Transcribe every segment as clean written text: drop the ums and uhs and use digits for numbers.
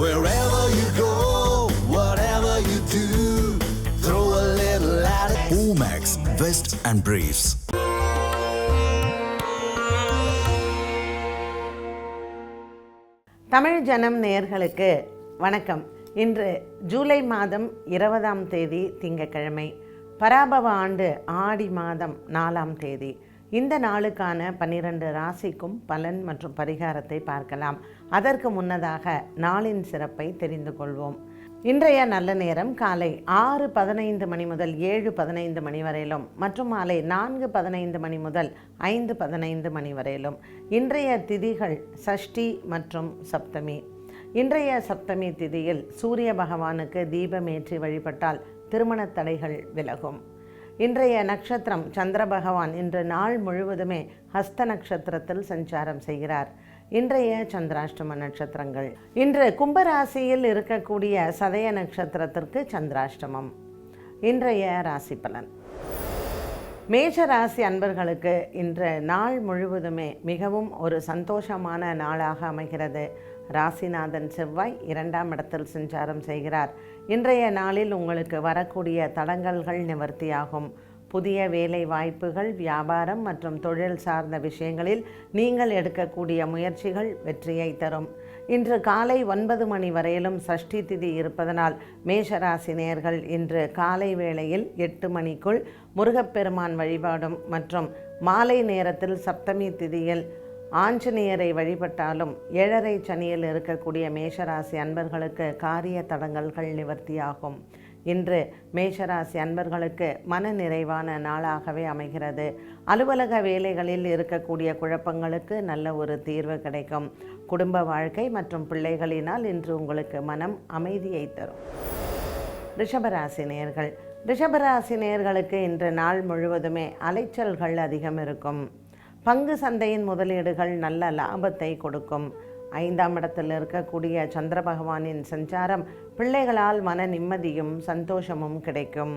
Wherever you go, whatever you do, throw a little at it. Omax, Vest and Briefs. Tamil ஜனம் நேயர்களுக்கு வணக்கம். இன்று ஜூலை மாதம் 20ஆம் தேதி திங்கட்கிழமை, பராபவ ஆண்டு ஆடி மாதம் 4ஆம் தேதி. இந்த நாளுக்கான 12 ராசிக்கும் பலன் மற்றும் பரிகாரத்தை பார்க்கலாம். அதற்கு முன்னதாக நாளின் சிறப்பை தெரிந்து கொள்வோம். இன்றைய நல்ல நேரம் காலை 6:15 மணி முதல் 7:15 மணி வரையிலும் மற்றும் மாலை 4:15 மணி முதல் 5:15 மணி வரையிலும். இன்றைய திதிகள் சஷ்டி மற்றும் சப்தமி. இன்றைய சப்தமி திதியில் சூரிய பகவானுக்கு தீபமேற்றி வழிபட்டால் திருமண தடைகள் விலகும். இன்றைய நட்சத்திரம் சந்திர பகவான் இன்று நாள் முழுவதுமே ஹஸ்த நட்சத்திரத்தில் சஞ்சாரம் செய்கிறார். இன்றைய சந்திராஷ்டம நட்சத்திரங்கள். இன்று கும்பராசியில் இருக்கக்கூடிய சதய நட்சத்திரத்திற்கு சந்திராஷ்டமம். இன்றைய ராசி பலன். மேஷ ராசி அன்பர்களுக்கு இன்று நாள் முழுவதுமே மிகவும் ஒரு சந்தோஷமான நாளாக அமைகிறது. ராசிநாதன் செவ்வாய் 2ஆம் இடத்தில் சஞ்சாரம் செய்கிறார். இன்றைய நாளில் உங்களுக்கு வரக்கூடிய தடங்கல்கள் நிவர்த்தியாகும். புதிய வேலை வாய்ப்புகள், வியாபாரம் மற்றும் தொழில் சார்ந்த விஷயங்களில் நீங்கள் எடுக்கக்கூடிய முயற்சிகள் வெற்றியை தரும். இன்று காலை 9 மணி வரையிலும் சஷ்டி திதி இருப்பதனால் மேஷராசி நேயர்கள் இன்று காலை வேளையில் 8 மணிக்குள் முருகப்பெருமான் வழிபாடும் மற்றும் மாலை நேரத்தில் சப்தமி திதியில் ஆஞ்சநேயரை வழிபட்டாலும் 7:30 சனியில் இருக்கக்கூடிய மேஷராசி அன்பர்களுக்கு காரிய தடங்கல்கள் நிவர்த்தியாகும். இன்று மேஷராசி அன்பர்களுக்கு மன நிறைவான நாளாகவே அமைகிறது. அலுவலக வேலைகளில் இருக்கக்கூடிய குழப்பங்களுக்கு நல்ல ஒரு தீர்வு கிடைக்கும். குடும்ப வாழ்க்கை மற்றும் பிள்ளைகளினால் இன்று உங்களுக்கு மனம் அமைதியை தரும். ரிஷபராசி நேயர்கள். ரிஷபராசி நேயர்களுக்கு இன்று நாள் முழுவதுமே அலைச்சல்கள் அதிகம் இருக்கும். பங்கு சந்தையின் முதலீடுகள் நல்ல லாபத்தை கொடுக்கும். 5ஆம் இடத்தில் இருக்கக்கூடிய சந்திர பகவானின் சஞ்சாரம் பிள்ளைகளால் மன நிம்மதியும் சந்தோஷமும் கிடைக்கும்.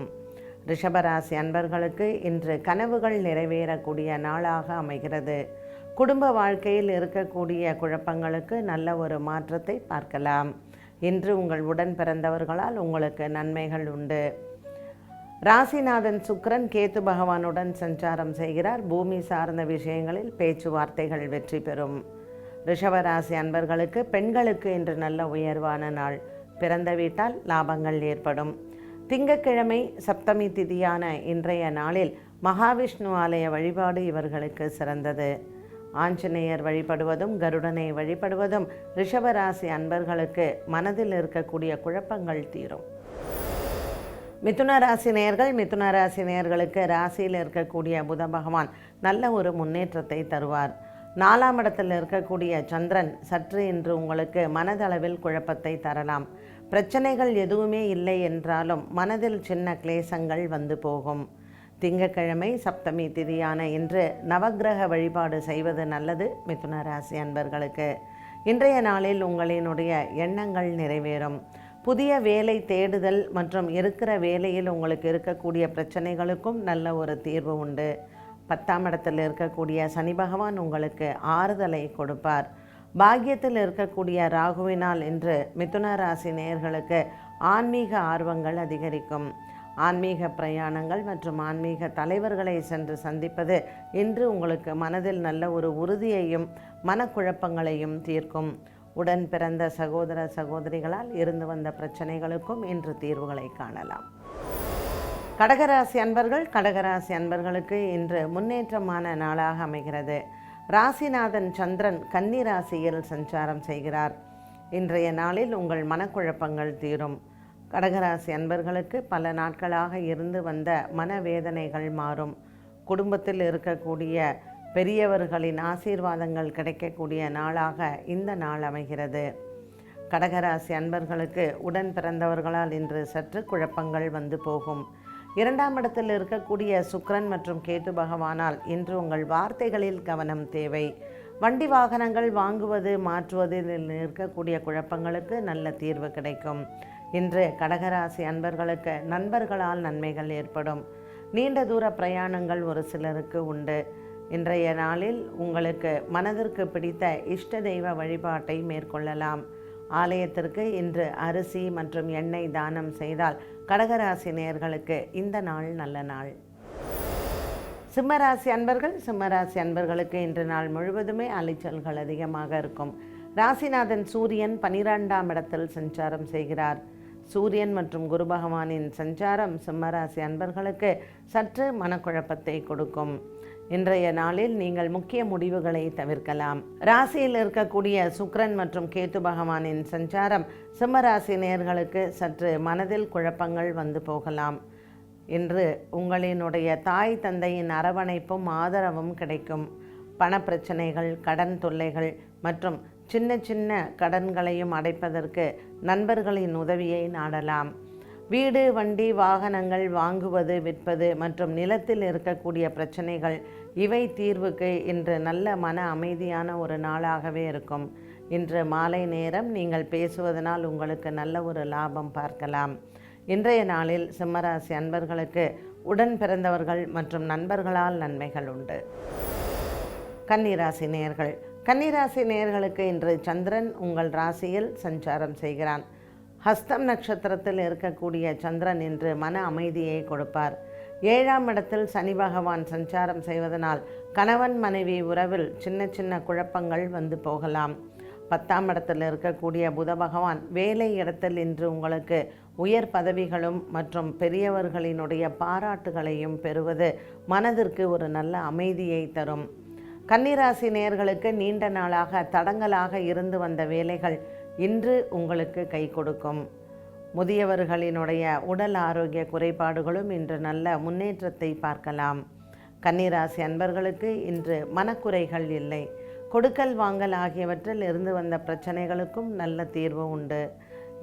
ரிஷபராசி அன்பர்களுக்கு இன்று கனவுகள் நிறைவேறக்கூடிய நாளாக அமைகிறது. குடும்ப வாழ்க்கையில் இருக்கக்கூடிய குழப்பங்களுக்கு நல்ல ஒரு மாற்றத்தை பார்க்கலாம். இன்று உங்கள் உடன் பிறந்தவர்களால் உங்களுக்கு நன்மைகள் உண்டு. ராசிநாதன் சுக்கிரன் கேத்து பகவானுடன் சஞ்சாரம் செய்கிறார். பூமி சார்ந்த விஷயங்களில் பேச்சுவார்த்தைகள் வெற்றி பெறும். ரிஷபராசி அன்பர்களுக்கு பெண்களுக்கு இன்று நல்ல உயர்வான நாள். பிறந்த வீட்டால் லாபங்கள் ஏற்படும். திங்கட்கிழமை சப்தமி திதியான இன்றைய நாளில் மகாவிஷ்ணு ஆலய வழிபாடு இவர்களுக்கு சிறந்தது. ஆஞ்சநேயர் வழிபடுவதும் கருடனை வழிபடுவதும் ரிஷபராசி அன்பர்களுக்கு மனதில் இருக்கக்கூடிய குழப்பங்கள் தீரும். மிதுன ராசி நேயர்கள். மிதுன ராசி நேயர்களுக்கு ராசியில் இருக்கக்கூடிய புத பகவான் நல்ல ஒரு முன்னேற்றத்தை தருவார். 4ஆம் இடத்தில் இருக்கக்கூடிய சந்திரன் சற்று இன்று உங்களுக்கு மனதளவில் குழப்பத்தை தரலாம். பிரச்சனைகள் எதுவுமே இல்லை என்றாலும் மனதில் சின்ன கிளேசங்கள் வந்து போகும். திங்கட்கிழமை சப்தமி திதியான இன்று நவக்கிரக வழிபாடு செய்வது நல்லது. மிதுன ராசி அன்பர்களுக்கு இன்றைய நாளில் உங்களினுடைய எண்ணங்கள் நிறைவேறும். புதிய வேலை தேடுதல் மற்றும் இருக்கிற வேலையில் உங்களுக்கு இருக்கக்கூடிய பிரச்சனைகளுக்கும் நல்ல ஒரு தீர்வு உண்டு. 10ஆம் இடத்தில் இருக்கக்கூடிய சனி பகவான் உங்களுக்கு ஆறுதலை கொடுப்பார். பாக்கியத்தில் இருக்கக்கூடிய ராகுவினால் இன்று மிதுன ராசி நேயர்களுக்கு ஆன்மீக ஆர்வங்கள் அதிகரிக்கும். ஆன்மீக பிரயாணங்கள் மற்றும் ஆன்மீக தலைவர்களை சென்று சந்திப்பது இன்று உங்களுக்கு மனதில் நல்ல ஒரு உறுதியையும் மனக்குழப்பங்களையும் தீர்க்கும். உடன் பிறந்த சகோதர சகோதரிகளால் இருந்து வந்த பிரச்சனைகளுக்கும் இன்று தீர்வுகளை காணலாம். கடகராசி அன்பர்கள். கடகராசி அன்பர்களுக்கு இன்று முன்னேற்றமான நாளாக அமைகிறது. ராசிநாதன் சந்திரன் கன்னி ராசியில் சஞ்சாரம் செய்கிறார். இன்றைய நாளில் உங்கள் மனக்குழப்பங்கள் தீரும். கடகராசி அன்பர்களுக்கு பல நாட்களாக இருந்து வந்த மனவேதனைகள் மாறும். குடும்பத்தில் இருக்கக்கூடிய பெரியவர்களின் ஆசீர்வாதங்கள் கிடைக்கக்கூடிய நாளாக இந்த நாள் அமைகிறது. கடகராசி அன்பர்களுக்கு உடன் பிறந்தவர்களால் இன்று சற்று குழப்பங்கள் வந்து போகும். 2ஆம் இடத்தில் இருக்கக்கூடிய சுக்கிரன் மற்றும் கேது பகவானால் இன்று உங்கள் வார்த்தைகளில் கவனம் தேவை. வண்டி வாகனங்கள் வாங்குவது மாற்றுவதில் இருக்கக்கூடிய குழப்பங்களுக்கு நல்ல தீர்வு கிடைக்கும். இன்று கடகராசி அன்பர்களுக்கு நண்பர்களால் நன்மைகள் ஏற்படும். நீண்ட தூர பிரயாணங்கள் ஒரு சிலருக்கு உண்டு. இன்றைய நாளில் உங்களுக்கு மனதிற்கு பிடித்த இஷ்ட தெய்வ வழிபாட்டை மேற்கொள்ளலாம். ஆலயத்திற்கு இன்று அரிசி மற்றும் எண்ணெய் தானம் செய்தால் கடகராசி நேயர்களுக்கு இந்த நாள் நல்ல நாள். சிம்மராசி அன்பர்களுக்கு இன்று நாள் முழுவதுமே அலைச்சல்கள் அதிகமாக இருக்கும். ராசிநாதன் சூரியன் 12ஆம் இடத்தில் சஞ்சாரம் செய்கிறார். சூரியன் மற்றும் குரு பகவானின் சஞ்சாரம் சிம்மராசி அன்பர்களுக்கு சற்று மனக்குழப்பத்தை கொடுக்கும். இன்றைய நாளில் நீங்கள் முக்கிய முடிவுகளை தவிர்க்கலாம். ராசியில் இருக்கக்கூடிய சுக்கிரன் மற்றும் கேது பகவானின் சஞ்சாரம் சிம்மராசி நேயர்களுக்கு சற்று மனதில் குழப்பங்கள் வந்து போகலாம். இன்று உங்களினுடைய தாய் தந்தையின் அரவணைப்பும் ஆதரவும் கிடைக்கும். பணப்பிரச்சனைகள், கடன் தொல்லைகள் மற்றும் சின்ன சின்ன கடன்களையும் அடைப்பதற்கு நண்பர்களின் உதவியை நாடலாம். வீடு, வண்டி, வாகனங்கள் வாங்குவது, விற்பது மற்றும் நிலத்தில் இருக்கக்கூடிய பிரச்சனைகள் இவை தீர்வுக்கு இன்று நல்ல மன அமைதியான ஒரு நாளாகவே இருக்கும். இன்று மாலை நேரம் நீங்கள் பேசுவதனால் உங்களுக்கு நல்ல ஒரு லாபம் பார்க்கலாம். இன்றைய நாளில் சிம்மராசி அன்பர்களுக்கு உடன் பிறந்தவர்கள் மற்றும் நண்பர்களால் நன்மைகள் உண்டு. கன்னிராசி நேயர்களுக்கு இன்று சந்திரன் உங்கள் ராசியில் சஞ்சாரம் செய்கிறான். ஹஸ்தம் நட்சத்திரத்தில் இருக்கக்கூடிய சந்திரன் இன்று மன அமைதியை கொடுப்பார். 7ஆம் இடத்தில் சனி பகவான் சஞ்சாரம் செய்வதனால் கணவன் மனைவி உறவில் சின்ன சின்ன குழப்பங்கள் வந்து போகலாம். 10ஆம் இடத்தில் இருக்கக்கூடிய புத பகவான் வேலை இடத்தில் இன்று உங்களுக்கு உயர் பதவிகளும் மற்றும் பெரியவர்களினுடைய பாராட்டுகளையும் பெறுவது மனதிற்கு ஒரு நல்ல அமைதியை தரும். கன்னிராசி நேயர்களுக்கு நீண்ட நாளாக தடங்கலாக இருந்து வந்த வேலைகள் இன்று உங்களுக்கு கை கொடுக்கும். முதியவர்களினுடைய உடல் ஆரோக்கிய குறைபாடுகளும் இன்று நல்ல முன்னேற்றத்தை பார்க்கலாம். கன்னிராசி அன்பர்களுக்கு இன்று மனக்குறைகள் இல்லை. கொடுக்கல் வாங்கல் ஆகியவற்றில் இருந்து வந்த பிரச்சனைகளுக்கும் நல்ல தீர்வு உண்டு.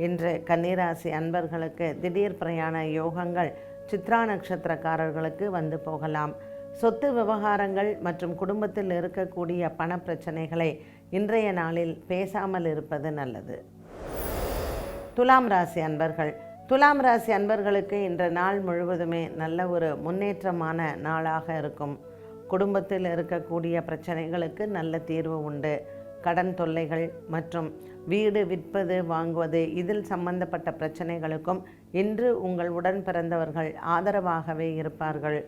இன்று கன்னிராசி அன்பர்களுக்கு திடீர் பிரயாண யோகங்கள் சித்ரா நட்சத்திரக்காரர்களுக்கு வந்து போகலாம். சொத்து விவகாரங்கள் மற்றும் குடும்பத்தில் இருக்கக்கூடிய பண பிரச்சனைகளை இன்றைய நாளில் பேசாமல் இருப்பது நல்லது. துலாம் ராசி அன்பர்களுக்கு இன்ற நாள் முழுவதுமே நல்ல ஒரு முன்னேற்றமான நாளாக இருக்கும். குடும்பத்தில் இருக்கக்கூடிய பிரச்சனைகளுக்கு நல்ல தீர்வு உண்டு. கடன் தொல்லைகள் மற்றும் வீடு விற்பது, வாங்குவது இதில் சம்பந்தப்பட்ட பிரச்சனைகளுக்கும் இன்று உங்கள் உடன் பிறந்தவர்கள் ஆதரவாகவே இருப்பார்கள்.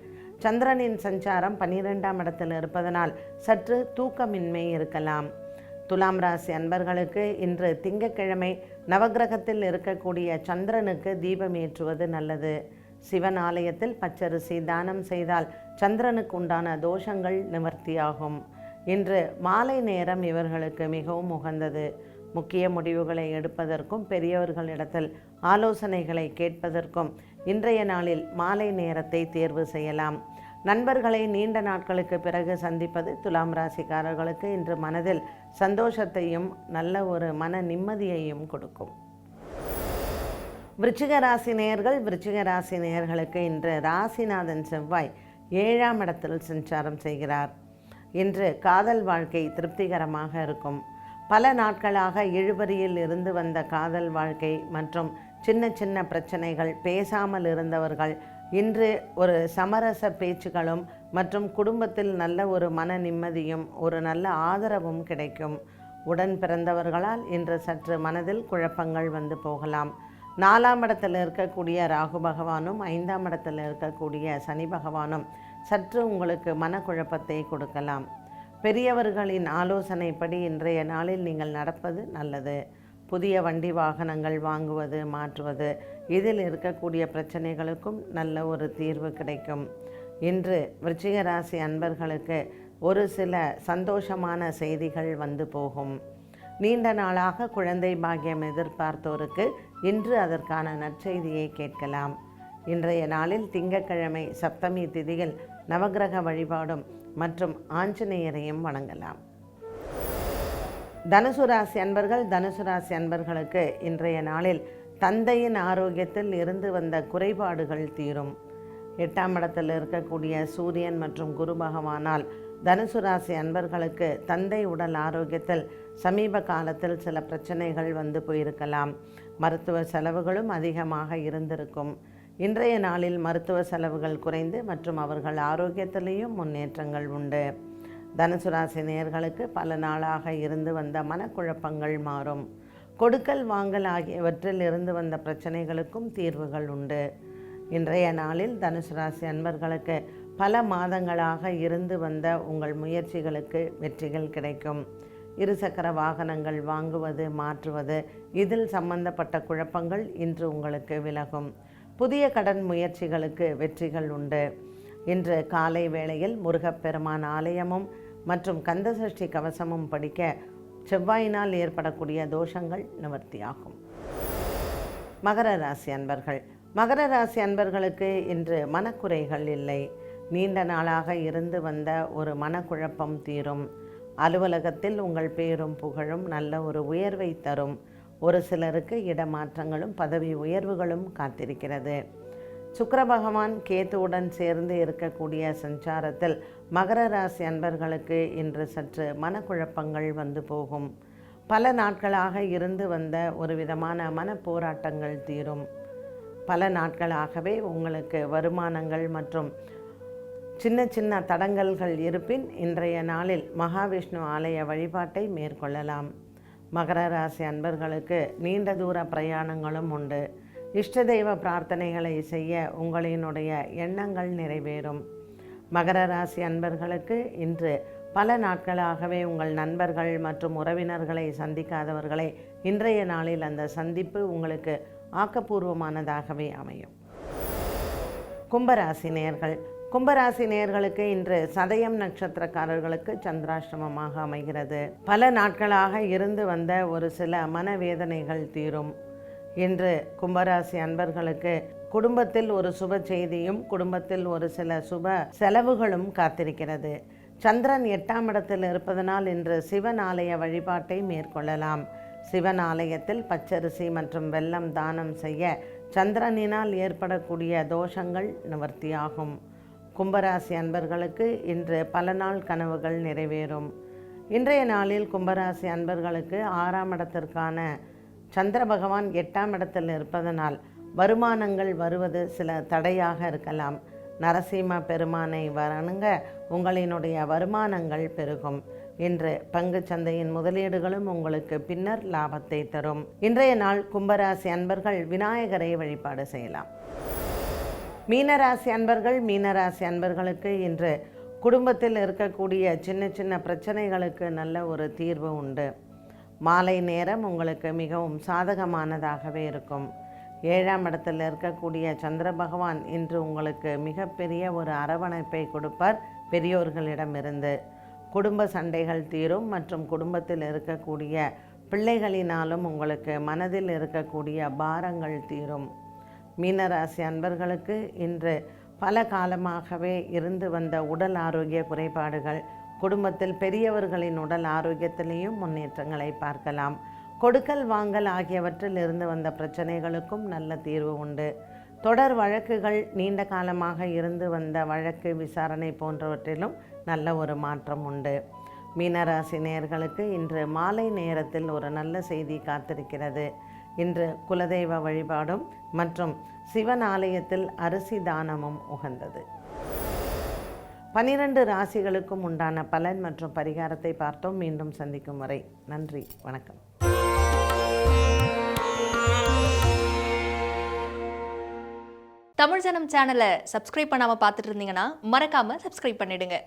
சந்திரனின் சஞ்சாரம் 12ஆம் இடத்தில் இருப்பதனால் சற்று தூக்கமின்மை இருக்கலாம். துலாம் ராசி அன்பர்களுக்கு இன்று திங்கட்கிழமை நவக்கிரகத்தில் இருக்கக்கூடிய சந்திரனுக்கு தீபம் ஏற்றுவது நல்லது. சிவன் ஆலயத்தில் பச்சரிசி தானம் செய்தால் சந்திரனுக்கு உண்டான தோஷங்கள் நிவர்த்தியாகும். இன்று மாலை நேரம் இவர்களுக்கு மிகவும் உகந்தது. முக்கிய முடிவுகளை எடுப்பதற்கும் பெரியவர்களிடத்தில் ஆலோசனைகளை கேட்பதற்கும் இன்றைய நாளில் மாலை நேரத்தை தேர்வு செய்யலாம். நண்பர்களை நீண்ட நாட்களுக்கு பிறகு சந்திப்பது துலாம் ராசிக்காரர்களுக்கு இன்று மனதில் சந்தோஷத்தையும் நல்ல ஒரு மன நிம்மதியையும் கொடுக்கும். விருச்சிக ராசி நேயர்களுக்கு இன்று ராசிநாதன் செவ்வாய் 7ஆம் இடத்தில் சஞ்சாரம் செய்கிறார். இன்று காதல் வாழ்க்கை திருப்திகரமாக இருக்கும். பல நாட்களாக இழுபறியில் இருந்து வந்த காதல் வாழ்க்கை மற்றும் சின்ன சின்ன பிரச்சனைகள், பேசாமல் இருந்தவர்கள் இன்று ஒரு சமரச பேச்சுகளும் மற்றும் குடும்பத்தில் நல்ல ஒரு மன நிம்மதியும் ஒரு நல்ல ஆதரவும் கிடைக்கும். உடன் பிறந்தவர்களால் இன்று சற்று மனதில் குழப்பங்கள் வந்து போகலாம். 4ஆம் இடத்தில் இருக்கக்கூடிய ராகு பகவானும் 5ஆம் இடத்தில் இருக்கக்கூடிய சனி பகவானும் சற்று உங்களுக்கு மனக்குழப்பத்தை கொடுக்கலாம். பெரியவர்களின் ஆலோசனைப்படி இன்றைய நாளில் நீங்கள் நடப்பது நல்லது. புதிய வண்டி வாகனங்கள் வாங்குவது, மாற்றுவது இதில் இருக்கக்கூடிய பிரச்சனைகளுக்கும் நல்ல ஒரு தீர்வு கிடைக்கும். இன்று விருச்சிக ராசி அன்பர்களுக்கு ஒரு சில சந்தோஷமான செய்திகள் வந்து போகும். நீண்ட நாளாக குழந்தை பாக்கியம் எதிர்பார்த்தோருக்கு இன்று அதற்கான நற்செய்தியை கேட்கலாம். இன்றைய நாளில் திங்கட்கிழமை சப்தமி திதியில் நவக்கிரக வழிபாடும் மற்றும் ஆஞ்சநேயரையும் வணங்கலாம். தனுசு ராசி அன்பர்களுக்கு இன்றைய நாளில் தந்தையின் ஆரோக்கியத்தில் இருந்து வந்த குறைபாடுகள் தீரும். 8ஆம் இடத்தில் இருக்கக்கூடிய சூரியன் மற்றும் குரு பகவானால் தனுசு ராசி அன்பர்களுக்கு தந்தை உடல் ஆரோக்கியத்தில் சமீப காலத்தில் சில பிரச்சனைகள் வந்து போயிருக்கலாம். மருத்துவ செலவுகளும் அதிகமாக இருந்திருக்கும். இன்றைய நாளில் மருத்துவ செலவுகள் குறைந்து மற்றும் அவர்கள் ஆரோக்கியத்திலேயும் முன்னேற்றங்கள் உண்டு. தனுசு ராசி நேயர்களுக்கு பல நாளாக இருந்து வந்த மனக்குழப்பங்கள் மாறும். கொடுக்கல் வாங்கல் ஆகியவற்றில் இருந்து வந்த பிரச்சனைகளுக்கும் தீர்வுகள் உண்டு. இன்றைய நாளில் தனுசு ராசி அன்பர்களுக்கு பல மாதங்களாக இருந்து வந்த உங்கள் முயற்சிகளுக்கு வெற்றிகள் கிடைக்கும். இருசக்கர வாகனங்கள் வாங்குவது, மாற்றுவது, இதில் சம்பந்தப்பட்ட குழப்பங்கள் இன்று உங்களுக்கு விலகும். புதிய கடன் முயற்சிகளுக்கு வெற்றிகள் உண்டு. இன்று காலை வேளையில் முருகப்பெருமான் ஆலயமும் மற்றும் கந்தசஷ்டி கவசமும் படிக்க செவ்வாயினால் ஏற்படக்கூடிய தோஷங்கள் நிவர்த்தியாகும். மகர ராசி அன்பர்கள். மகர ராசி அன்பர்களுக்கு இன்று மனக்குறைகள் இல்லை. நீண்ட நாளாக இருந்து வந்த ஒரு மனக்குழப்பம் தீரும். அலுவலகத்தில் உங்கள் பேரும் புகழும் நல்ல ஒரு உயர்வை தரும். ஒரு சிலருக்கு இடமாற்றங்களும் பதவி உயர்வுகளும் காத்திருக்கிறது. சுக்கிர பகவான் கேத்துவுடன் சேர்ந்து இருக்கக்கூடிய சஞ்சாரத்தில் மகர ராசி அன்பர்களுக்கு இன்று சற்று மனக்குழப்பங்கள் வந்து போகும். பல நாட்களாக இருந்து வந்த ஒரு விதமான மனப்போராட்டங்கள் தீரும். பல நாட்களாகவே உங்களுக்கு வருமானங்கள் மற்றும் சின்ன சின்ன தடங்கல்கள் இருப்பின் இன்றைய நாளில் மகாவிஷ்ணு ஆலய வழிபாட்டை மேற்கொள்ளலாம். மகர ராசி அன்பர்களுக்கு நீண்ட தூர பிரயாணங்களும் உண்டு. இஷ்ட தெய்வ பிரார்த்தனைகளை செய்ய உங்களினுடைய எண்ணங்கள் நிறைவேறும். மகர ராசி அன்பர்களுக்கு இன்று பல நாட்களாகவே உங்கள் நண்பர்கள் மற்றும் உறவினர்களை சந்திக்காதவர்களை இன்றைய நாளில் அந்த சந்திப்பு உங்களுக்கு ஆக்கப்பூர்வமானதாகவே அமையும். கும்பராசி நேயர்கள். கும்பராசி நேயர்களுக்கு இன்று சதயம் நட்சத்திரக்காரர்களுக்கு சந்திராஷ்டமமாக அமைகிறது. பல நாட்களாக இருந்து வந்த ஒரு சில மனவேதனைகள் தீரும். இன்று கும்பராசி அன்பர்களுக்கு குடும்பத்தில் ஒரு சுப செய்தியும் குடும்பத்தில் ஒரு சில சுப செலவுகளும் காத்திருக்கிறது. சந்திரன் 8ஆம் இடத்தில் இருப்பதனால் இன்று சிவன் ஆலய வழிபாட்டை மேற்கொள்ளலாம். சிவன் ஆலயத்தில் பச்சரிசி மற்றும் வெல்லம் தானம் செய்ய சந்திரனினால் ஏற்படக்கூடிய தோஷங்கள் நிவர்த்தியாகும். கும்பராசி அன்பர்களுக்கு இன்று பல நாள் கனவுகள் நிறைவேறும். இன்றைய நாளில் கும்பராசி அன்பர்களுக்கு 6ஆம் இடத்திற்கான சந்திர பகவான் 8ஆம் இடத்தில் இருப்பதனால் வருமானங்கள் வருவது சில தடையாக இருக்கலாம். நரசிம்ம பெருமானை வணங்க உங்களினுடைய வருமானங்கள் பெருகும். இன்று பங்கு சந்தையின் முதலீடுகளும் உங்களுக்கு பின்னர் லாபத்தை தரும். இன்றைய நாள் கும்பராசி அன்பர்கள் விநாயகரை வழிபாடு செய்யலாம். மீனராசி அன்பர்கள். மீனராசி அன்பர்களுக்கு இன்று குடும்பத்தில் இருக்கக்கூடிய சின்ன சின்ன பிரச்சனைகளுக்கு நல்ல ஒரு தீர்வு உண்டு. மாலை நேரம் உங்களுக்கு மிகவும் சாதகமானதாகவே இருக்கும். 7ஆம் இடத்தில் இருக்கக்கூடிய சந்திர பகவான் இன்று உங்களுக்கு மிகப்பெரிய ஒரு அரவணைப்பை கொடுப்பார் பெரியோர்களிடமிருந்து. குடும்ப சண்டைகள் தீரும் மற்றும் குடும்பத்தில் இருக்கக்கூடிய பிள்ளைகளினாலும் உங்களுக்கு மனதில் இருக்கக்கூடிய பாரங்கள் தீரும். மீனராசி அன்பர்களுக்கு இன்று பல காலமாகவே இருந்து வந்த உடல் ஆரோக்கிய குறைபாடுகள், குடும்பத்தில் பெரியவர்களின் உடல் ஆரோக்கியத்திலேயும் முன்னேற்றங்களை பார்க்கலாம். கொடுக்கல் வாங்கல் ஆகியவற்றில் இருந்து வந்த பிரச்சனைகளுக்கும் நல்ல தீர்வு உண்டு. தொடர் வழக்குகள், நீண்ட காலமாக இருந்து வந்த வழக்கு விசாரணை போன்றவற்றிலும் நல்ல ஒரு மாற்றம் உண்டு. மீனராசி நேயர்களுக்கு இன்று மாலை நேரத்தில் ஒரு நல்ல செய்தி காத்திருக்கிறது. இன்று குலதெய்வ வழிபாடும் மற்றும் சிவன் ஆலயத்தில் அரிசி தானமும் உகந்தது. 12 ராசிகளுக்கும் உண்டான பலன் மற்றும் பரிகாரத்தை பார்த்தோம். மீண்டும் சந்திக்கும் வரை நன்றி, வணக்கம். தமிழ் ஜனம் சேனலை சப்ஸ்கிரைப் பண்ணாமல் பார்த்துட்டு இருந்தீங்கன்னா மறக்காமல் சப்ஸ்கிரைப் பண்ணிடுங்க.